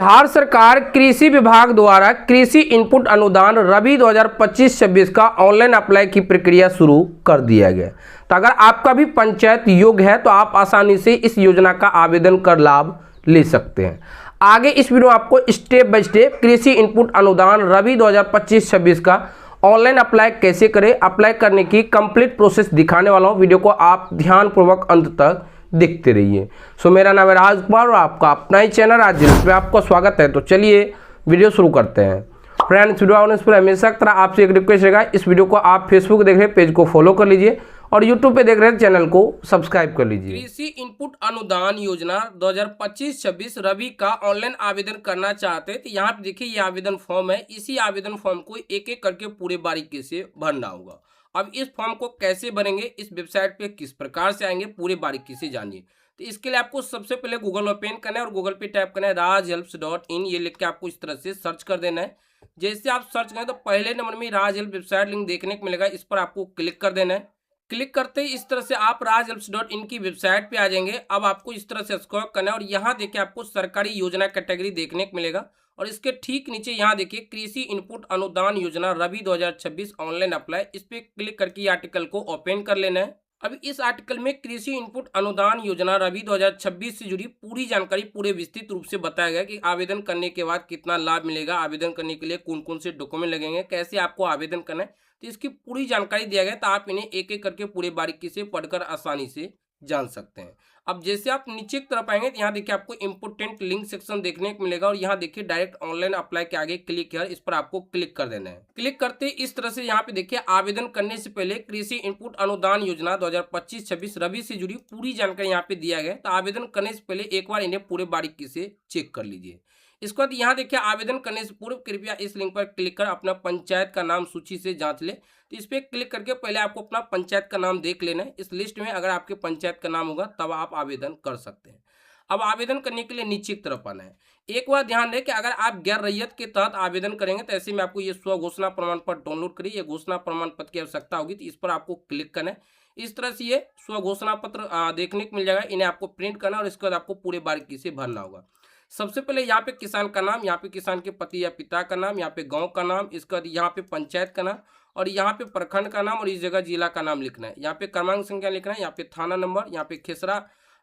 बिहार सरकार कृषि विभाग द्वारा कृषि इनपुट अनुदान रबी 2025-26 का ऑनलाइन अप्लाई की प्रक्रिया शुरू कर दिया गया। तो अगर आपका भी पंचायत योग्य है तो आप आसानी से इस योजना का आवेदन कर लाभ ले सकते हैं। आगे इस वीडियो में आपको स्टेप बाय स्टेप कृषि इनपुट अनुदान रबी 2025-26 का ऑनलाइन अप्लाई कैसे करें, अप्लाई करने की कंप्लीट प्रोसेस दिखाने वाला हूँ। वीडियो को आप ध्यानपूर्वक अंत तक देखते रहिए। सो मेरा नाम है राज कुमार और आपका अपना ही चैनल राज में आपका स्वागत है। तो चलिए वीडियो शुरू करते हैं। फ्रेंड्स, वीडियो आने से पहले हमेशा की तरह आपसे एक रिक्वेस्ट रहेगा, इस वीडियो को आप फेसबुक देख रहे हैं पेज को फॉलो कर लीजिए और यूट्यूब पे देख रहे हैं चैनल को सब्सक्राइब कर लीजिए। कृषि इनपुट अनुदान योजना 2025-26 रबी का ऑनलाइन आवेदन करना चाहते हैं तो यहाँ पे देखिए ये आवेदन फॉर्म है। इसी आवेदन फॉर्म को एक एक करके पूरे बारीकी से भरना होगा। अब इस फॉर्म को कैसे भरेंगे, इस वेबसाइट पे किस प्रकार से आएंगे, पूरे बारीकी से जानिए। तो इसके लिए आपको सबसे पहले गूगल ओपन करना है और गूगल पे टाइप करना है rajhelps.in। ये लिख के आपको इस तरह से सर्च कर देना है। जैसे आप सर्च करें तो पहले नंबर में राज हेल्प वेबसाइट लिंक देखने को मिलेगा, इस पर आपको क्लिक कर देना है। क्लिक करते ही इस तरह से आप rajhelps.in की वेबसाइट पे आ जाएंगे। अब आपको इस तरह से स्क्रॉल करना है और यहाँ देखिए आपको सरकारी योजना कैटेगरी देखने को मिलेगा और इसके ठीक नीचे यहाँ देखिए कृषि इनपुट अनुदान योजना रबी 2026 ऑनलाइन अप्लाई, इस पे क्लिक करके आर्टिकल को ओपन कर लेना है। अब इस आर्टिकल में कृषि इनपुट अनुदान योजना रबी 2026 से जुड़ी पूरी जानकारी पूरे विस्तृत रूप से बताया गया कि आवेदन करने के बाद कितना लाभ मिलेगा, आवेदन करने के लिए कौन कौन से डॉक्यूमेंट लगेंगे, कैसे आपको आवेदन करना है, तो इसकी पूरी जानकारी दिया गया। तो आप इन्हें एक एक करके पूरे बारीकी से पढ़कर आसानी से जान सकते हैं। अब जैसे आप नीचे की तरफ आएंगे तो यहाँ देखिए आपको इंपोर्टेंट लिंक सेक्शन देखने को मिलेगा और यहाँ देखिए डायरेक्ट ऑनलाइन अप्लाई के आगे क्लिक है, इस पर आपको क्लिक कर देना है। क्लिक करते इस तरह से यहाँ पे देखिए आवेदन करने से पहले कृषि इनपुट अनुदान योजना 2025-26 रबी से जुड़ी पूरी जानकारी यहाँ पे दिया गया। तो आवेदन करने से पहले एक बार इन्हें पूरे बारीकी से चेक कर लीजिए। इसके बाद यहाँ देखिए आवेदन करने से पूर्व कृपया इस लिंक पर क्लिक कर अपना पंचायत का नाम सूची से जांच ले। तो इस पर क्लिक करके पहले आपको अपना पंचायत का नाम देख लेना है। इस लिस्ट में अगर आपके पंचायत का नाम होगा तब आप आवेदन कर सकते हैं। अब आवेदन करने के लिए नीचे की तरफ आना है। एक बात ध्यान रहे कि अगर आप गैर रैयत के तहत आवेदन करेंगे तो ऐसे में आपको ये स्व घोषणा प्रमाण पत्र डाउनलोड करिए, ये घोषणा प्रमाण पत्र की आवश्यकता होगी तो इस पर आपको क्लिक करना है। इस तरह से ये स्व घोषणा पत्र देखने को मिल जाएगा, इन्हें आपको प्रिंट करना और इसके बाद आपको पूरे बारीकी से भरना होगा। सबसे पहले यहाँ पे किसान का नाम, यहाँ पे किसान के पति या पिता का नाम, यहाँ पे गांव का नाम, इसके बाद यहाँ पे पंचायत का नाम और यहाँ पे प्रखंड का नाम और इस जगह जिला का नाम लिखना है। यहाँ पे क्रमांक संख्या लिखना है, यहाँ पे थाना नंबर, यहाँ पे खेसरा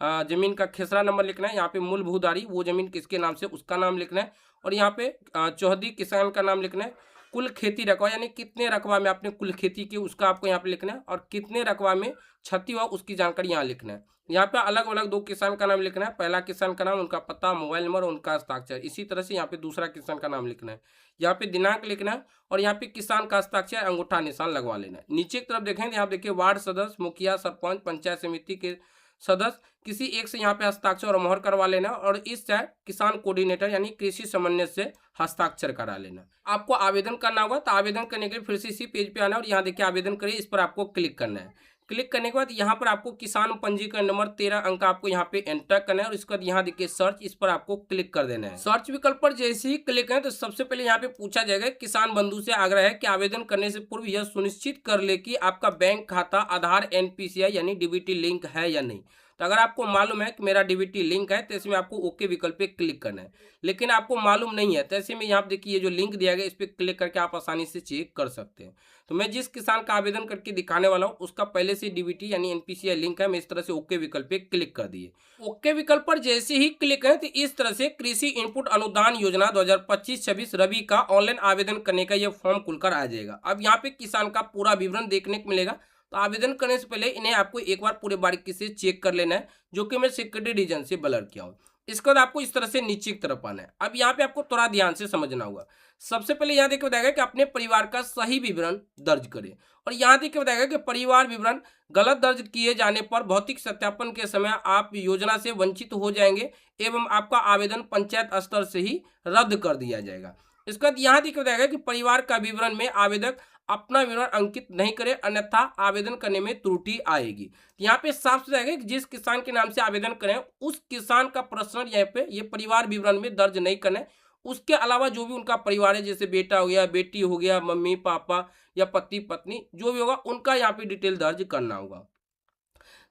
जमीन का खेसरा नंबर लिखना है, यहाँ पे मूल भूधारी वो जमीन किसके नाम से उसका नाम लिखना है और यहाँ पे चौहदी किसान का नाम लिखना है। कुल खेती रकबा यानी कितने रकबा में आपने कुल खेती की उसका आपको यहाँ पे लिखना है और कितने रकबा में क्षति हुआ उसकी जानकारी यहाँ लिखना है। यहाँ पे अलग अलग दो किसान का नाम लिखना है, पहला किसान का नाम, उनका पता, मोबाइल नंबर, उनका हस्ताक्षर। इसी तरह से यहाँ पे दूसरा किसान का नाम लिखना है, यहाँ पे दिनांक लिखना है और यहाँ पे किसान का हस्ताक्षर अंगूठा निशान लगवा लेना है। नीचे की तरफ देखें तो यहाँ देखिए वार्ड सदस्य, मुखिया, सरपंच, पंचायत समिति के सदस्य किसी एक से यहाँ पे हस्ताक्षर और मोहर करवा लेना और इस साइड किसान कोऑर्डिनेटर यानी कृषि समन्वय से हस्ताक्षर करा लेना। आपको आवेदन करना होगा तो आवेदन करने के लिए फिर से इसी पेज पे आना और यहाँ देखिए आवेदन करिए, इस पर आपको क्लिक करना है। क्लिक करने के बाद यहाँ पर आपको किसान पंजीकरण नंबर 13 अंक आपको यहाँ पे एंटर करना है और इसके बाद यहाँ देखिए सर्च, इस पर आपको क्लिक कर देना है। सर्च विकल्प पर जैसे ही क्लिक करें तो सबसे पहले यहाँ पे पूछा जाएगा, किसान बंधु से आग्रह है कि आवेदन करने से पूर्व यह सुनिश्चित कर ले कि आपका बैंक खाता आधार NPCI यानी DBT लिंक है या नहीं। तो अगर आपको मालूम है कि मेरा DBT लिंक है तो इसमें आपको ओके विकल्प पे क्लिक करना है, लेकिन आपको मालूम नहीं है तो ऐसे में यहाँ देखिए ये जो लिंक दिया गया इस पर क्लिक करके आप आसानी से चेक कर सकते हैं। तो मैं जिस किसान का आवेदन करके दिखाने वाला हूँ उसका पहले से DBT यानी NPCI लिंक है, मैं इस तरह से ओके विकल्प पे क्लिक कर दिए। ओके विकल्प पर जैसे ही क्लिक करें तो इस तरह से कृषि इनपुट अनुदान योजना 2025-26 रबी का ऑनलाइन आवेदन करने का यह फॉर्म खुलकर आ जाएगा। अब यहाँ पे किसान का पूरा विवरण देखने को मिलेगा। तो आवेदन करने से पहले इन्हें आपको एक बार पूरे बारीकी से चेक कर लेना है, जो कि मैं सेक्रेटरी रीजन से ब्लर किया हूँ। इसके बाद आपको इस तरह से नीचे की तरफ आना है। अब यहाँ पे आपको थोड़ा ध्यान से समझना होगा। सबसे पहले यहाँ देखिए बताएगा कि अपने परिवार का सही विवरण दर्ज करें और यहाँ देखिए बताएगा कि परिवार विवरण गलत दर्ज किए जाने पर भौतिक सत्यापन के समय आप योजना से वंचित हो जाएंगे एवं आपका आवेदन पंचायत स्तर से ही रद्द कर दिया जाएगा। इसके बाद यहाँ देखिए बताएगा कि परिवार का विवरण में आवेदक अपना विवरण अंकित नहीं करे अन्यथा आवेदन करने में त्रुटि आएगी। यहाँ पे साफ से आएगा कि जिस किसान के नाम से आवेदन करें उस किसान का पर्सनल यहाँ पे ये परिवार विवरण में दर्ज नहीं करना है। उसके अलावा जो भी उनका परिवार है, जैसे बेटा हो गया, बेटी हो गया, मम्मी पापा या पति पत्नी जो भी होगा उनका यहाँ पे डिटेल दर्ज करना होगा।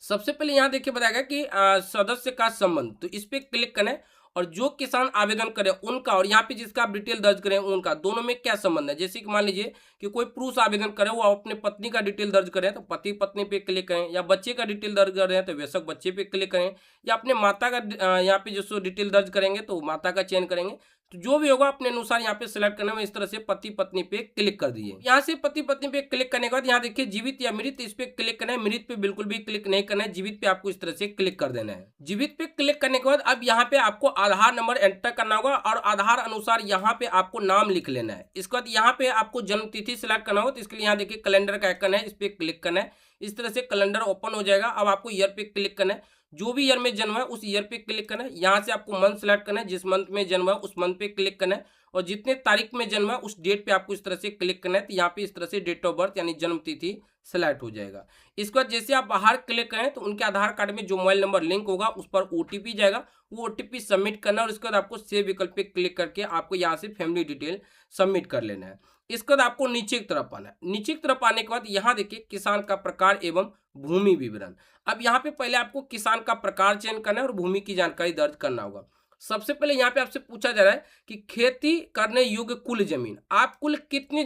सबसे पहले यहाँ देखिए बताएगा कि सदस्य का संबंध, तो इस पे क्लिक करें और जो किसान आवेदन करे उनका और यहाँ पे जिसका आप डिटेल दर्ज करें उनका दोनों में क्या संबंध है। जैसे कि मान लीजिए कि कोई पुरुष आवेदन करे, वो अपने पत्नी का डिटेल दर्ज करें तो पति पत्नी पे क्लिक करें, या बच्चे का डिटेल दर्ज कर रहे हैं तो बेशक बच्चे पे क्लिक करें, या अपने माता का यहाँ पे जो डिटेल दर्ज करेंगे तो माता का चयन करेंगे। तो जो भी होगा अपने अनुसार यहाँ पे सिलेक्ट करना है। इस तरह से पति पत्नी पे क्लिक कर दिए। यहाँ से पति पत्नी पे क्लिक करने के बाद यहाँ देखिए जीवित या मृत, इस पे क्लिक करना है। मृत पे बिल्कुल भी क्लिक नहीं करना है, जीवित पे आपको इस तरह से क्लिक कर देना है। जीवित पे क्लिक करने के बाद अब यहाँ पे आपको आधार नंबर एंटर करना होगा और आधार अनुसार यहाँ पे आपको नाम लिख लेना है। इसके बाद यहाँ पे आपको जन्म तिथि सिलेक्ट करना होगा, तो इसके लिए यहाँ देखिए कैलेंडर का आइकन है, इस पे क्लिक करना है। इस तरह से कैलेंडर ओपन हो जाएगा। अब आपको ईयर पे क्लिक करना है, जो भी ईयर में जन्म है उस ईयर पे क्लिक करना है। यहाँ से आपको मंथ सेलेक्ट करना है, जिस मंथ में जन्म है उस मंथ पे क्लिक करना है, और जितने तारीख में जन्म है उस डेट पे आपको इस तरह से क्लिक करना है। तो यहाँ पे इस तरह से डेट ऑफ बर्थ यानी जन्म तिथि सेलेक्ट हो जाएगा। इसके बाद जैसे आप बाहर क्लिक करें तो उनके आधार कार्ड में जो मोबाइल नंबर लिंक होगा उस पर ओटीपी जाएगा, वो ओटीपी सबमिट करना है और इसके बाद आपको सेव विकल्प पे क्लिक करके आपको यहाँ से फैमिली डिटेल सबमिट कर लेना है। इसके बाद आपको नीचे की तरफ आना है। नीचे की तरफ आने के बाद यहाँ देखिए किसान का प्रकार एवं भूमि विवरण। अब यहाँ पे पहले आपको किसान का प्रकार चयन करना है और भूमि की जानकारी दर्ज करना होगा। सबसे पहले यहाँ पे आपसे पूछा जा रहा है कि खेती करने योग्य कुल जमीन, आप कुल कितने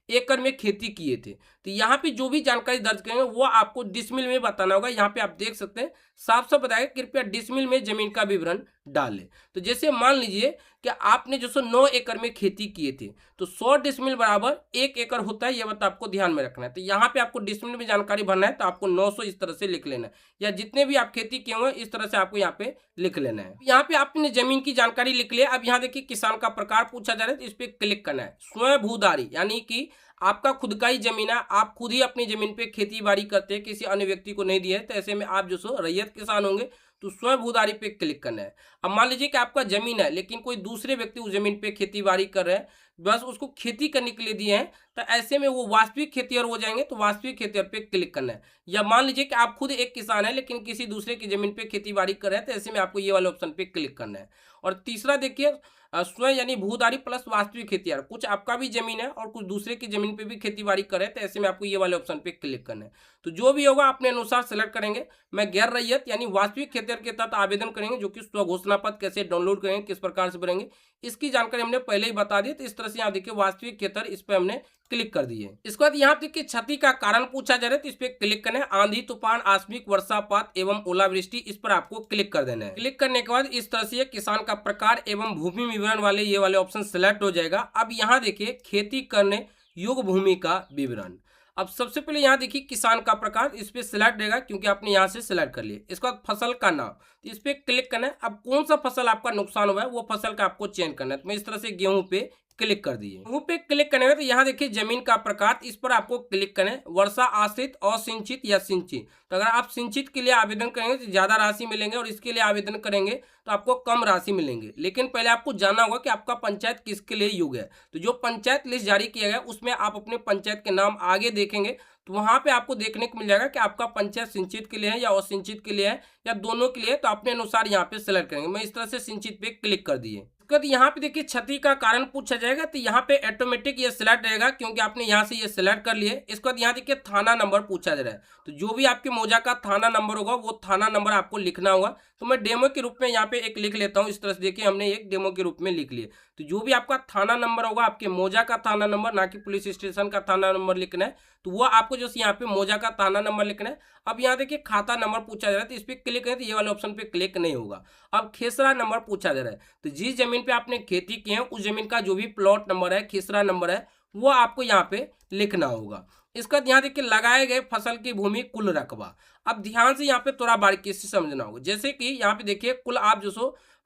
एकड़ में खेती किए थे। तो यहाँ पे जो भी जानकारी दर्ज करेंगे वो आपको डिसमिल में बताना होगा। यहाँ पे आप देख सकते हैं साफ साफ बताया, कृपया डिसमिल में जमीन का विवरण डालें। तो जैसे मान लीजिए कि आपने 9 एकड़ में खेती किए थे तो 100 डिसमिल बराबर 1 एकड़ होता है, यह बात आपको ध्यान में रखना है। तो यहाँ पे आपको डिसमिल में जानकारी भरना है तो आपको 900 इस तरह से लिख लेना है, या जितने भी आप खेती किए हुए इस तरह से आपको यहाँ पे लिख लेना है। यहाँ पे आपने जमीन की जानकारी लिख लिया। अब यहाँ देखिए किसान का प्रकार पूछा जा रहा है तो इस पे क्लिक करना है। स्वयं भूधारी यानी कि आपका खुद का ही जमीन है, आप खुद ही अपनी जमीन पे खेती बाड़ी करते हैं, किसी अन्य व्यक्ति को नहीं दिया है, तो ऐसे में आप रैयत किसान होंगे तो स्वयं भूधारी पे क्लिक करना है। अब मान लीजिए कि आपका जमीन है लेकिन कोई दूसरे व्यक्ति उस जमीन पे खेती बाड़ी कर रहे हैं, बस उसको खेती करने के लिए दिए हैं, तो ऐसे में वो वास्तविक खेतीहर हो जाएंगे, तो वास्तविक खेतीहर पे क्लिक करना है। या मान लीजिए कि आप खुद एक किसान है लेकिन किसी दूसरे की जमीन पे खेती बाड़ी कर रहे हैं, तो ऐसे में आपको ये वाले ऑप्शन पे क्लिक करना है। और तीसरा देखिए स्वयं यानी भूधारी प्लस वास्तविक खेतीहर, कुछ आपका भी जमीन है और कुछ दूसरे की जमीन पे भी खेती बाड़ी कर रहे हैं, तो ऐसे में आपको ये वाले ऑप्शन पे क्लिक करना है। तो जो भी होगा अपने अनुसार सेलेक्ट करेंगे। मैं गैर रैयत यानी वास्तविक खेतीहर के तहत आवेदन करेंगे, जो कि स्व घोषणा पत्र कैसे डाउनलोड करेंगे, किस प्रकार से भरेंगे, इसकी जानकारी हमने पहले ही बता दी। तो इस तरह से यहाँ देखिए वास्तविक खेतीहर, इस पर हमने क्लिक कर दिए। इसके बाद यहाँ देखिए क्षति का कारण पूछा जा रहा है तो इस पे क्लिक करना है। आंधी तूफान आकस्मिक वर्षापात एवं ओलावृष्टि, इस पर आपको क्लिक कर देना है। क्लिक करने के बाद इस तरह से किसान का प्रकार एवं भूमि विवरण वाले ये वाले ऑप्शन सेलेक्ट हो जाएगा। अब यहाँ देखिए खेती करने योग्य भूमि का विवरण। अब सबसे पहले यहाँ देखिए किसान का प्रकार, इस पे सिलेक्ट रहेगा क्योंकि आपने यहाँ से सिलेक्ट कर लिया। इसके बाद फसल का नाम, तो इस पे क्लिक करना है। अब कौन सा फसल आपका नुकसान हुआ है वो फसल का आपको चयन करना है। तो मैं इस तरह से गेहूं पे क्लिक कर दिए। गेहूं पे क्लिक करने के बाद यहाँ देखिए जमीन का प्रकार, इस पर आपको क्लिक करना है। वर्षा आश्रित, असिंचित या सिंचित। तो अगर आप सिंचित के लिए आवेदन करेंगे तो ज्यादा राशि मिलेंगे और इसके लिए आवेदन करेंगे तो आपको कम राशि मिलेंगे। लेकिन पहले आपको जानना होगा कि आपका पंचायत किसके लिए योग्य है। तो जो पंचायत लिस्ट जारी किया गया उसमें आप अपने पंचायत के नाम आगे देखेंगे तो वहां पे आपको देखने को मिल जाएगा कि आपका पंचायत सिंचित के लिए है या असिंचित के लिए है या दोनों के लिए, तो अपने अनुसार यहाँ पे सिलेक्ट करेंगे। मैं इस तरह से सिंचित पे क्लिक कर दिए। यहाँ पे देखिए क्षति का कारण पूछा जाएगा तो यहाँ पे ऑटोमेटिक ये सिलेक्ट रहेगा क्योंकि आपने यहाँ से ये सिलेक्ट कर लिए। इसके बाद यहाँ देखिए थाना नंबर पूछा जा रहा है, तो जो भी आपके मौजा का थाना नंबर होगा वो थाना नंबर आपको लिखना होगा। तो मैं डेमो के रूप में यहाँ पे एक लिख लेता हूँ। इस तरह से देखिए हमने एक डेमो के रूप में लिख लिए। तो जो भी आपका थाना नंबर होगा, आपके मौजा का थाना नंबर, ना कि पुलिस स्टेशन का थाना नंबर लिखना है, तो वो आपको यहाँ पे मौजा का थाना नंबर लिखना है। अब यहाँ देखिए खाता नंबर पूछा जा रहा है तो इस पर क्लिक करें तो ये वाले ऑप्शन पे क्लिक नहीं होगा। अब खेसरा नंबर पूछा जा रहा है, तो जिस जमीन पे आपने खेती की है उस जमीन का जो भी प्लॉट नंबर है, खेसरा नंबर है, वो आपको यहाँ पे लिखना होगा। इसका यहाँ देखिए लगाए गए फसल की भूमि कुल रकबा। अब ध्यान से यहाँ पे थोड़ा बारीकी से समझना होगा। जैसे कि यहाँ पे देखिए कुल आप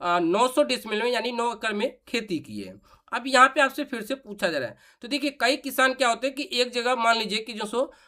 900 डिसमिल में यानी 9 एकड़ में खेती की है। अब यहाँ पे आपसे फिर से पूछा जा रहा है, तो देखिए कई किसान क्या होते हैं कि एक जगह मान लीजिए कि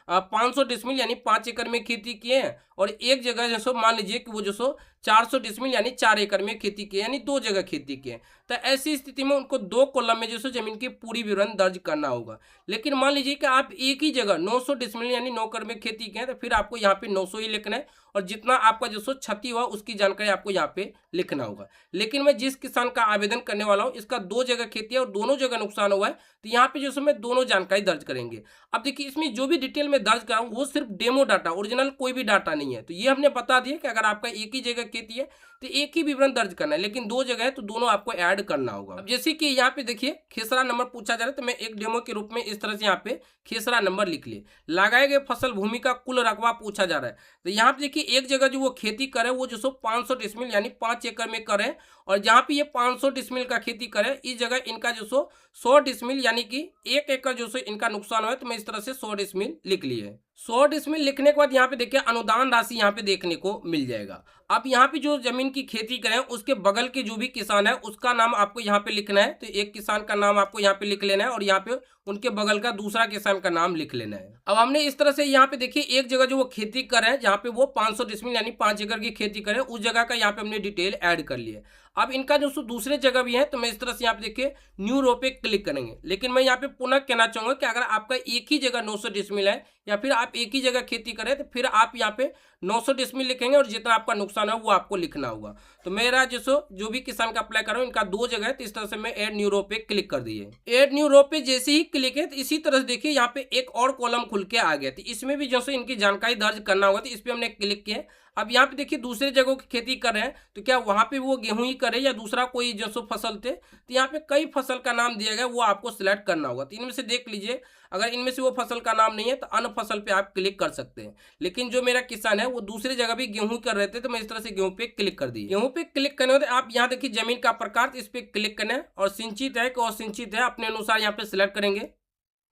500 डिसमिल यानी 5 एकड़ में खेती किए हैं और एक जगह मान लीजिए कि वो 400 डिसमिल यानी 4 एकड़ में खेती किए, यानी 2 जगह खेती किए। तो ऐसी स्थिति में उनको 2 कॉलम में जमीन की पूरी विवरण दर्ज करना होगा। लेकिन मान लीजिए कि आप एक ही जगह 900 डिसमिल यानी 9 एकड़ में खेती किए, तो फिर आपको यहाँ पे 900 ही लिखना है और जितना आपका क्षति हुआ उसकी जानकारी आपको यहाँ पे लिखना होगा। लेकिन मैं जिस किसान का आवेदन करने वाला हूँ इसका 2 जगह खेती है और दोनों जगह नुकसान हुआ है, तो यहाँ पे मैं दोनों जानकारी दर्ज करेंगे। अब देखिए इसमें जो भी डिटेल में दर्ज कराऊंगा वो सिर्फ डेमो डाटा, ओरिजिनल कोई भी डाटा नहीं है। तो ये हमने बता दिया कि अगर आपका एक ही जगह खेती है तो एक ही विवरण दर्ज करना है, लेकिन दो जगह है तो दोनों आपको ऐड करना होगा। अब जैसे कि यहाँ पे देखिए खेसरा नंबर पूछा जा रहा है, तो मैं एक डेमो के रूप में इस तरह से यहाँ पे खेसरा नंबर लिख लिए। लगाए गए फसल भूमि का कुल रकबा पूछा जा रहा है, तो यहाँ पे देखिए एक जगह जो वो खेती करे वो जो 500 डिसमिल यानी 5 एकड़ में करे, और जहाँ पे ये 500 डिसमिल का खेती करे इस जगह इनका जो 100 डिसमिल यानी कि 1 एकड़ जो इनका नुकसान हुआ, तो मैं इस तरह से 100 डिसमिल लिख लिए। 100 डिसमिल लिखने के बाद यहाँ पे देखिए अनुदान राशि यहाँ पे देखने को मिल जाएगा। अब यहाँ पे जो जमीन की खेती करें उसके बगल के जो भी किसान है उसका नाम आपको यहाँ पे लिखना है, तो एक किसान का नाम आपको यहाँ पे लिख लेना है और यहाँ पे उनके बगल का दूसरा किसान का नाम लिख लेना है। अब हमने इस तरह से यहाँ पे देखिए एक जगह जो वो खेती कर रहे हैं जहाँ पे वो 500 डिसमिल यानी 5 एकड़ की खेती करें उस जगह का यहाँ पे हमने डिटेल ऐड कर लिया। अब इनका जो दूसरे जगह भी है तो मैं इस तरह से यहाँ पे देखिए न्यू रो पे क्लिक करेंगे, लेकिन मैं यहाँ पे पुनः कहना चाहूंगा कि अगर आपका एक ही जगह 900 डिसमिल है या फिर आप एक ही जगह खेती करें तो फिर आप यहाँ पे 900 डिसमिल लिखेंगे और जितना आपका नुकसान है वो आपको लिखना होगा। तो मेरा जो भी किसान का अप्लाई कर रहा हूँ इनका दो जगह है, तो इस तरह से मैं ऐड न्यू रो पे क्लिक कर दिए। ऐड न्यू रो पे जैसे ही क्लिक है तो इसी तरह से देखिए यहाँ पे एक और कॉलम खुल के आ गया, तो इसमें भी जो इनकी जानकारी दर्ज करना होगा, तो इस पर हमने क्लिक किया। अब यहाँ पे देखिए दूसरे जगहों की खेती कर रहे हैं तो क्या वहां पे वो गेहूं ही करे या दूसरा कोई जो फसल थे, तो यहाँ पे कई फसल का नाम दिया गया वो आपको सिलेक्ट करना होगा। तो इनमें से देख लीजिए, अगर इनमें से वो फसल का नाम नहीं है तो अन्य फसल पे आप क्लिक कर सकते हैं। लेकिन जो मेरा किसान है वो दूसरी जगह भी गेहूं कर रहे थे तो मैं इस तरह से गेहूं पे क्लिक कर दी। गेहूं पे क्लिक करने के बाद आप यहाँ देखिए जमीन का प्रकार, इस पे क्लिक करना है और सिंचित है कि असिंचित है अपने अनुसार यहाँ पे सिलेक्ट करेंगे।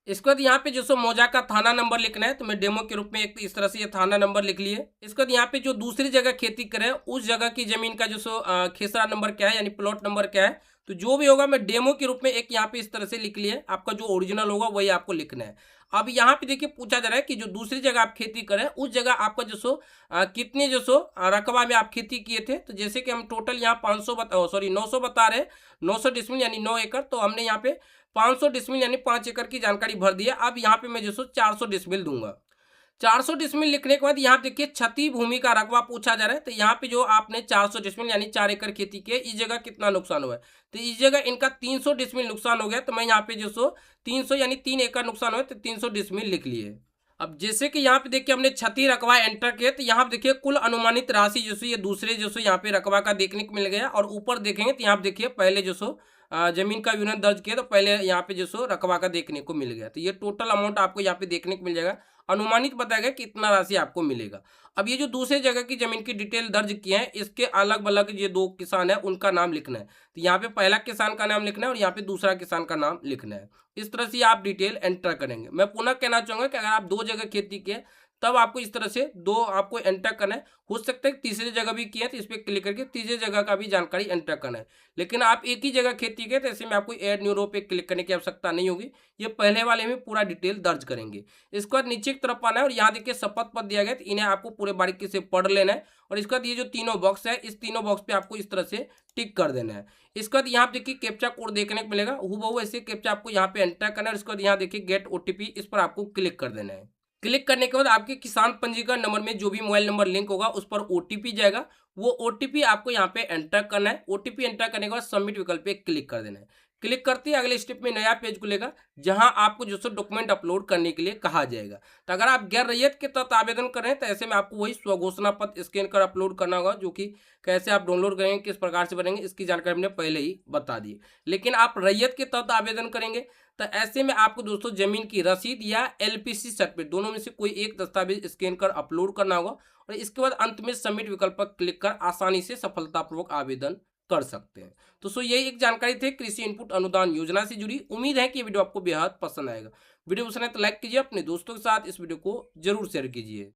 इसके बाद यहाँ पे जो मौजा का थाना नंबर लिखना है, तो मैं डेमो के रूप में एक इस तरह से ये थाना नंबर लिख लिए। इसके बाद यहाँ पे जो दूसरी जगह खेती करें उस जगह की जमीन का खेसरा नंबर क्या है यानी प्लॉट नंबर क्या है, तो जो भी होगा मैं डेमो के रूप में एक यहाँ पे इस तरह से लिख लिए। आपका जो ओरिजिनल होगा वही आपको लिखना है। अब यहाँ पे देखिए पूछा जा रहा है कि जो दूसरी जगह आप खेती करें उस जगह आपका कितने रकबा में आप खेती किए थे, तो जैसे कि हम टोटल यहाँ 900 बता रहे हैं, 900 डिसमिल यानी 9 एकड़, तो हमने यहाँ पे 500 डिसमिल यानी 5 एकड़ की जानकारी भर दी है। अब यहाँ पे मैं 400 डिसमिल दूंगा। 400 डिसमिल लिखने के बाद यहाँ देखिए क्षति भूमि का रकबा पूछा जा रहा है, तो यहाँ पे जो आपने 400 डिसमिल यानी 4 एकड़ खेती की है इस जगह कितना नुकसान हुआ है, तो इस जगह इनका 300 डिसमिल नुकसान हो गया, तो मैं यहाँ पे 300 यानी 3 एकड़ नुकसान हुआ, तो 300 डिसमिल लिख लिए। अब जैसे कि यहाँ पे देखिए हमने क्षति रकबा एंटर किया, तो यहाँ पे देखिए कुल अनुमानित राशि ये दूसरे यहाँ पे रकबा का देखने को मिल गया, और ऊपर देखेंगे तो यहाँ पे देखिए पहले जमीन का विवरण दर्ज किया तो पहले यहाँ पे रकबा का देखने को मिल गया, तो ये टोटल अमाउंट आपको यहाँ पे देखने को मिल जाएगा। अनुमानित बताया गया कितना राशि आपको मिलेगा। अब ये जो दूसरे जगह की जमीन की डिटेल दर्ज किए हैं इसके अलग अलग ये दो किसान है उनका नाम लिखना है, तो यहाँ पे पहला किसान का नाम लिखना है और यहाँ पे दूसरा किसान का नाम लिखना है। इस तरह से आप डिटेल एंटर करेंगे। मैं पुनः कहना चाहूंगा कि अगर आप दो जगह खेती किए तब आपको इस तरह से दो आपको एंटर करना है। हो सकता है तीसरी जगह भी किया है तो इस पर क्लिक करके तीसरी जगह का भी जानकारी एंटर करना है, लेकिन आप एक ही जगह खेती किए तो ऐसे में आपको ऐड न्यू रो पे क्लिक करने की आवश्यकता नहीं होगी, ये पहले वाले में पूरा डिटेल दर्ज करेंगे। इसके बाद नीचे की तरफ आना है और यहाँ देखिए शपथ पत्र दिया गया, तो इन्हें आपको पूरे बारीकी से पढ़ लेना है, और इसके बाद ये जो तीनों बॉक्स है इस तीनों बॉक्स पे आपको इस तरह से टिक कर देना है। इसके बाद यहाँ देखिए कैप्चा कोड देखने को मिलेगा, हूबहू ऐसे कैप्चा आपको यहाँ पे एंटर करना है। इसके बाद यहाँ देखिए गेट ओटीपी, इस पर आपको क्लिक कर देना है। क्लिक करने के बाद आपके किसान पंजीकरण नंबर में जो भी मोबाइल नंबर लिंक होगा उस पर ओटीपी जाएगा, वो ओटीपी आपको यहाँ पे एंटर करना है। ओटीपी एंटर करने के बाद सबमिट विकल्प पे क्लिक कर देना है। क्लिक करते ही अगले स्टेप में नया पेज खुलेगा जहां आपको डॉक्यूमेंट अपलोड करने के लिए कहा जाएगा। तो अगर आप गैर रैयत के तहत आवेदन कर रहे हैं तो ऐसे में आपको वही स्वघोषणा पत्र स्कैन कर अपलोड करना होगा, जो कि कैसे आप डाउनलोड करेंगे किस प्रकार से बनेंगे इसकी जानकारी हमने पहले ही बता दी। लेकिन आप रैयत के तहत आवेदन करेंगे तो ऐसे में आपको जमीन की रसीद या एलपीसी सर्टिफिकेट दोनों में से कोई एक दस्तावेज स्कैन कर अपलोड करना होगा, और इसके बाद अंत में सबमिट विकल्प पर क्लिक कर आसानी से सफलतापूर्वक आवेदन कर सकते हैं। तो यही एक जानकारी थी कृषि इनपुट अनुदान योजना से जुड़ी। उम्मीद है कि ये वीडियो आपको बेहद पसंद आएगा। वीडियो पसंद है तो लाइक कीजिए, अपने दोस्तों के साथ इस वीडियो को जरूर शेयर कीजिए।